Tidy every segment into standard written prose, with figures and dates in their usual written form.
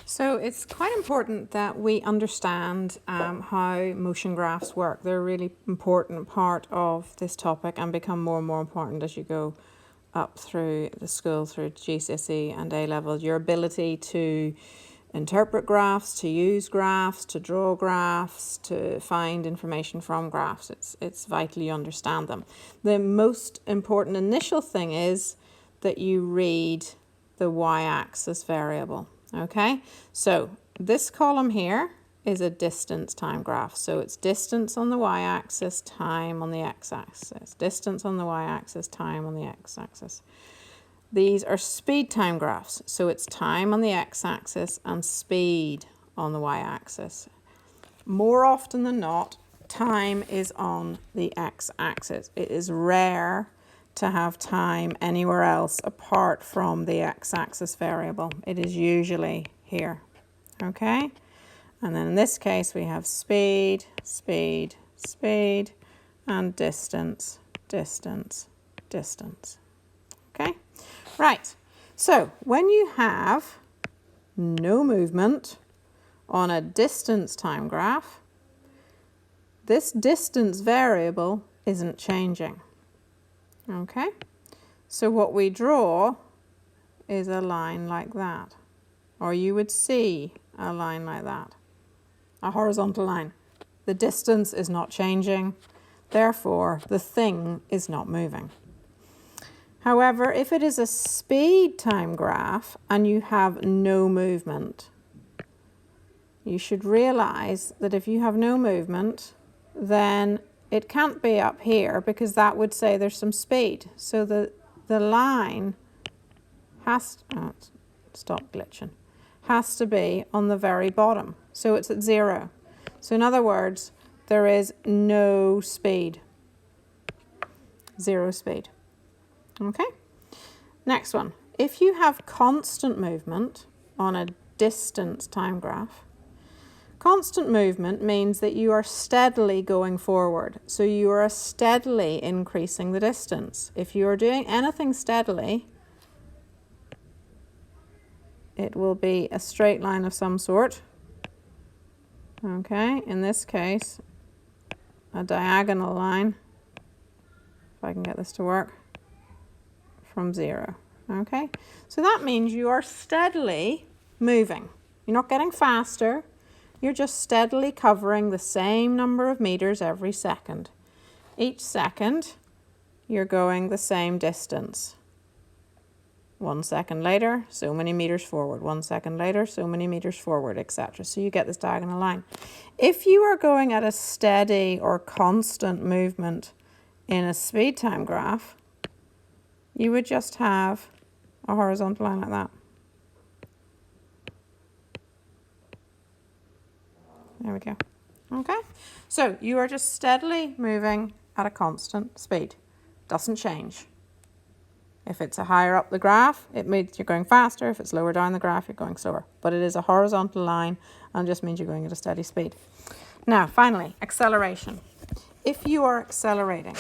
So it's quite important that we understand how motion graphs work. They're a really important part of this topic and become more and more important as you go up through the school, through GCSE and A-level. Your ability to interpret graphs, to use graphs, to draw graphs, to find information from graphs. It's vital you understand them. The most important initial thing is that you read the y-axis variable. Okay, so this column here is a distance time graph. So it's distance on the y-axis, time on the x-axis. Distance on the y-axis, time on the x-axis. These are speed time graphs. So it's time on the x-axis and speed on the y-axis. More often than not, time is on the x-axis. It is rare to have time anywhere else apart from the x-axis variable. It is usually here, okay? And then in this case, we have speed, speed, speed, and distance, distance, distance, okay? Right, so when you have no movement on a distance time graph, this distance variable isn't changing. Okay, so what we draw is a line like that, or you would see a line like that, a horizontal line. The distance is not changing, therefore the thing is not moving. However, if it is a speed time graph and you have no movement, you should realize that if you have no movement, then it can't be up here because that would say there's some speed. So the line has to be on the very bottom. So it's at 0. So in other words, there is no speed. 0 speed. Okay? Next one. If you have constant movement on a distance time graph, constant movement means that you are steadily going forward. So you are steadily increasing the distance. If you are doing anything steadily, it will be a straight line of some sort. Okay, in this case, a diagonal line, if I can get this to work, from 0. Okay, so that means you are steadily moving. You're not getting faster. You're just steadily covering the same number of meters every second. Each second, you're going the same distance. 1 second later, so many meters forward. 1 second later, so many meters forward, etc. So you get this diagonal line. If you are going at a steady or constant movement in a speed time graph, you would just have a horizontal line like that. There we go. Okay, so you are just steadily moving at a constant speed. Doesn't change. If it's a higher up the graph, it means you're going faster. If it's lower down the graph, you're going slower. But it is a horizontal line and just means you're going at a steady speed. Now, finally, acceleration. If you are accelerating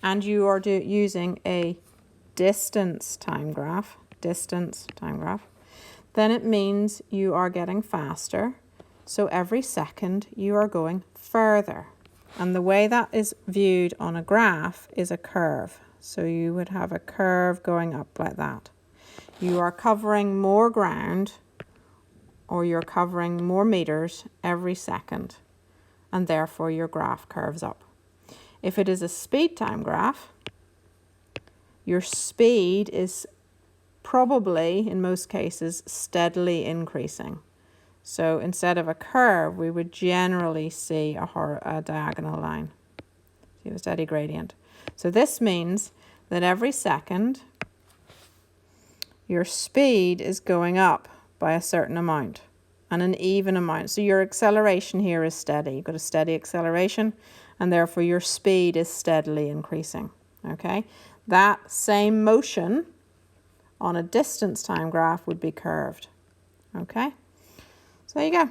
and you are using a distance time graph, then it means you are getting faster. So every second you are going further. And the way that is viewed on a graph is a curve. So you would have a curve going up like that. You are covering more ground, or you're covering more meters every second, and therefore your graph curves up. If it is a speed time graph, your speed is probably, in most cases, steadily increasing. So instead of a curve, we would generally see a diagonal line. See a steady gradient. So this means that every second, your speed is going up by a certain amount, and an even amount. So your acceleration here is steady. You've got a steady acceleration, and therefore your speed is steadily increasing. Okay? That same motion on a distance time graph would be curved. Okay? So there you go.